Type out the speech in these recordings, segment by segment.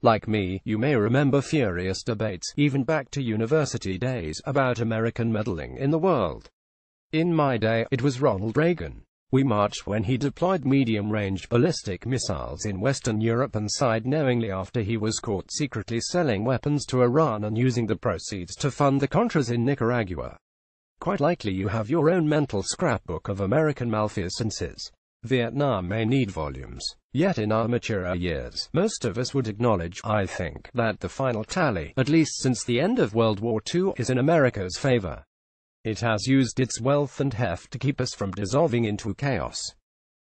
Like me, you may remember furious debates, even back to university days, about American meddling in the world. In my day, it was Ronald Reagan. We marched when he deployed medium-range ballistic missiles in Western Europe and sighed knowingly after he was caught secretly selling weapons to Iran and using the proceeds to fund the Contras in Nicaragua. Quite likely you have your own mental scrapbook of American malfeasances. Vietnam may need volumes. Yet in our maturer years, most of us would acknowledge, I think, that the final tally, at least since the end of World War II, is in America's favor. It has used its wealth and heft to keep us from dissolving into chaos.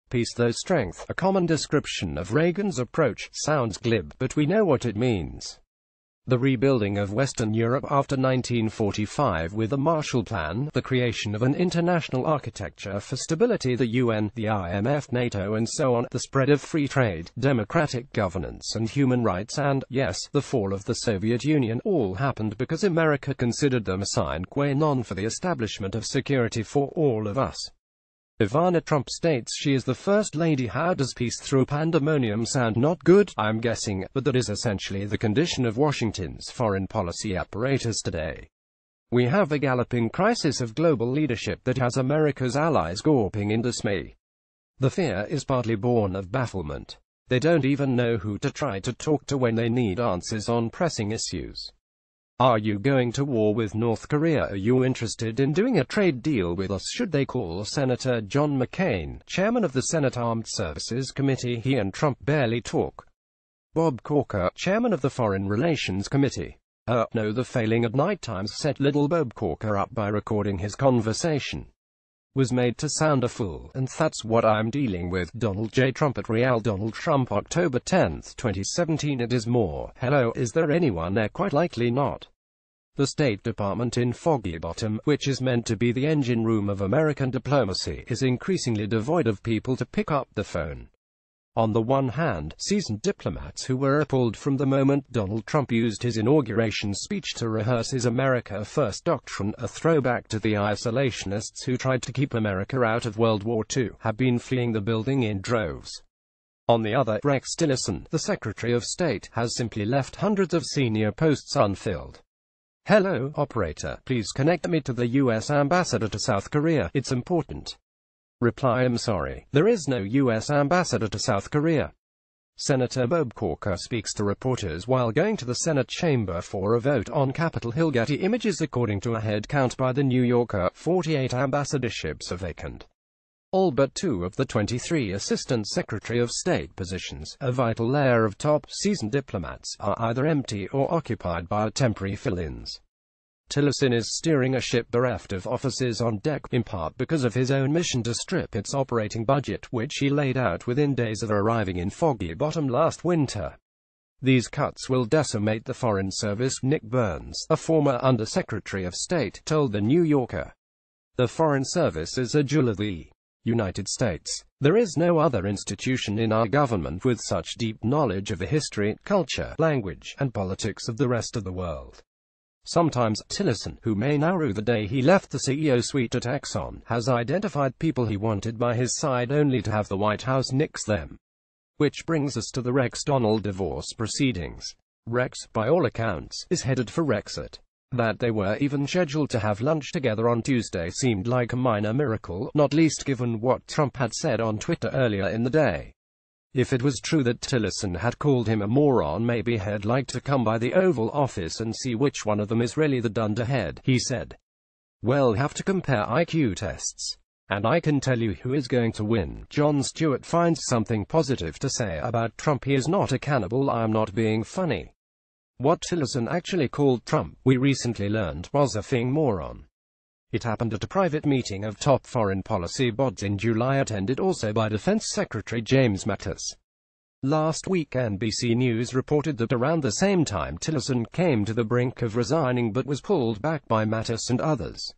Peace though strength, a common description of Reagan's approach, sounds glib, but we know what it means. The rebuilding of Western Europe after 1945 with the Marshall Plan, the creation of an international architecture for stability, the UN, the IMF, NATO and so on, the spread of free trade, democratic governance and human rights and, yes, the fall of the Soviet Union, all happened because America considered them a sine qua non for the establishment of security for all of us. Ivana Trump states she is the First Lady. How does peace through pandemonium sound? Not good, I'm guessing, but that is essentially the condition of Washington's foreign policy apparatus today. We have a galloping crisis of global leadership that has America's allies gawping in dismay. The fear is partly born of bafflement. They don't even know who to try to talk to when they need answers on pressing issues. Are you going to war with North Korea? Are you interested in doing a trade deal with us? Should they call Senator John McCain, chairman of the Senate Armed Services Committee? He and Trump barely talk. Bob Corker, chairman of the Foreign Relations Committee. No, the failing at Night Times set little Bob Corker up by recording his conversation. Was made to sound a fool, and that's what I'm dealing with. Donald J. Trump at Real Donald Trump, October 10, 2017. It is more. Hello, is there anyone there? Quite likely not. The State Department in Foggy Bottom, which is meant to be the engine room of American diplomacy, is increasingly devoid of people to pick up the phone. On the one hand, seasoned diplomats who were appalled from the moment Donald Trump used his inauguration speech to rehearse his America First doctrine, a throwback to the isolationists who tried to keep America out of World War II, have been fleeing the building in droves. On the other, Rex Tillerson, the Secretary of State, has simply left hundreds of senior posts unfilled. Hello, operator, please connect me to the U.S. ambassador to South Korea, it's important. Reply: I'm sorry, there is no U.S. ambassador to South Korea. Senator Bob Corker speaks to reporters while going to the Senate chamber for a vote on Capitol Hill. Getty Images. According to a head count by The New Yorker, 48 ambassadorships are vacant. All but 2 of the 23 Assistant Secretary of State positions, a vital layer of top, seasoned diplomats, are either empty or occupied by temporary fill-ins. Tillerson is steering a ship bereft of officers on deck, in part because of his own mission to strip its operating budget, which he laid out within days of arriving in Foggy Bottom last winter. These cuts will decimate the Foreign Service, Nick Burns, a former Undersecretary of State, told The New Yorker. The Foreign Service is a jewel of the United States. There is no other institution in our government with such deep knowledge of the history, culture, language, and politics of the rest of the world. Sometimes, Tillerson, who may now rue the day he left the CEO suite at Exxon, has identified people he wanted by his side only to have the White House nix them. Which brings us to the Rex-Donald divorce proceedings. Rex, by all accounts, is headed for rexit. That they were even scheduled to have lunch together on Tuesday seemed like a minor miracle, not least given what Trump had said on Twitter earlier in the day. If it was true that Tillerson had called him a moron, maybe he'd like to come by the Oval Office and see which one of them is really the dunderhead, he said. We'll have to compare IQ tests. And I can tell you who is going to win. Jon Stewart finds something positive to say about Trump. He is not a cannibal. I'm not being funny. What Tillerson actually called Trump, we recently learned, was a f***ing moron. It happened at a private meeting of top foreign policy bods in July, attended also by Defense Secretary James Mattis. Last week, NBC News reported that around the same time Tillerson came to the brink of resigning but was pulled back by Mattis and others.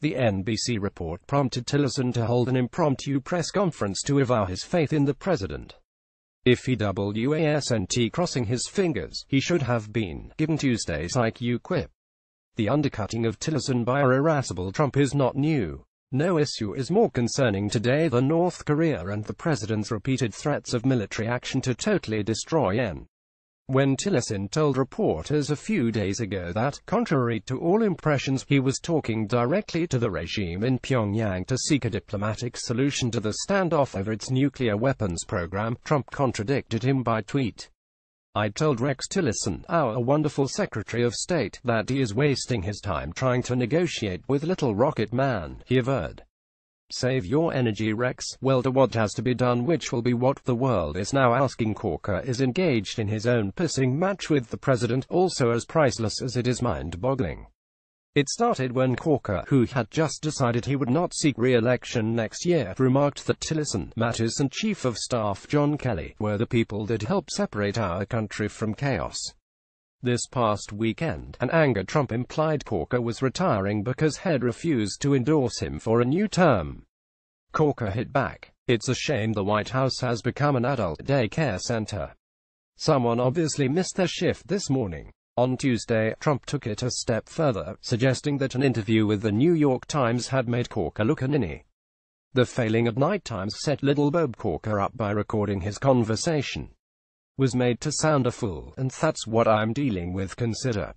The NBC report prompted Tillerson to hold an impromptu press conference to avow his faith in the president. If he wasn't crossing his fingers, he should have been given Tuesday's IQ quip. The undercutting of Tillerson by a irascible Trump is not new. No issue is more concerning today than North Korea and the president's repeated threats of military action to totally destroy when Tillerson told reporters a few days ago that, contrary to all impressions, he was talking directly to the regime in Pyongyang to seek a diplomatic solution to the standoff over its nuclear weapons program. Trump contradicted him by tweet. "I told Rex Tillerson, our wonderful Secretary of State, that he is wasting his time trying to negotiate with Little Rocket Man," he averred. "Save your energy, Rex. Well, do what has to be done, which will be what the world is now asking." Corker is engaged in his own pissing match with the president, also as priceless as it is mind-boggling. It started when Corker, who had just decided he would not seek re-election next year, remarked that Tillerson, Mattis and Chief of Staff John Kelly were the people that helped separate our country from chaos. This past weekend, an angered Trump implied Corker was retiring because Head refused to endorse him for a new term. Corker hit back. "It's a shame the White House has become an adult daycare center. Someone obviously missed their shift this morning." On Tuesday, Trump took it a step further, suggesting that an interview with the New York Times had made Corker look a ninny. The failing at night Times set little Bob Corker up by recording his conversation. "Was made to sound a fool, and that's what I'm dealing with. Consider.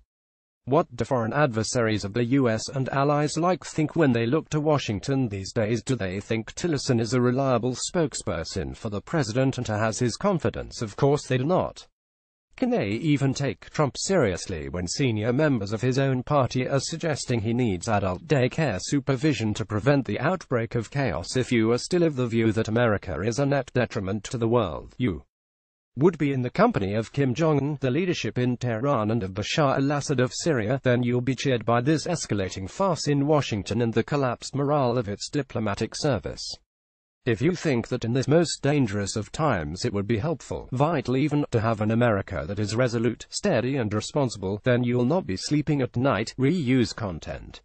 What do foreign adversaries of the US and allies like think when they look to Washington these days? Do they think Tillerson is a reliable spokesperson for the president and has his confidence? Of course they do not. Can they even take Trump seriously when senior members of his own party are suggesting he needs adult daycare supervision to prevent the outbreak of chaos? If you are still of the view that America is a net detriment to the world, you would be in the company of Kim Jong-un, the leadership in Tehran, and of Bashar al-Assad of Syria, then you'll be cheered by this escalating farce in Washington and the collapsed morale of its diplomatic service. If you think that in this most dangerous of times it would be helpful, vital even, to have an America that is resolute, steady and responsible, then you'll not be sleeping at night." Reuse content.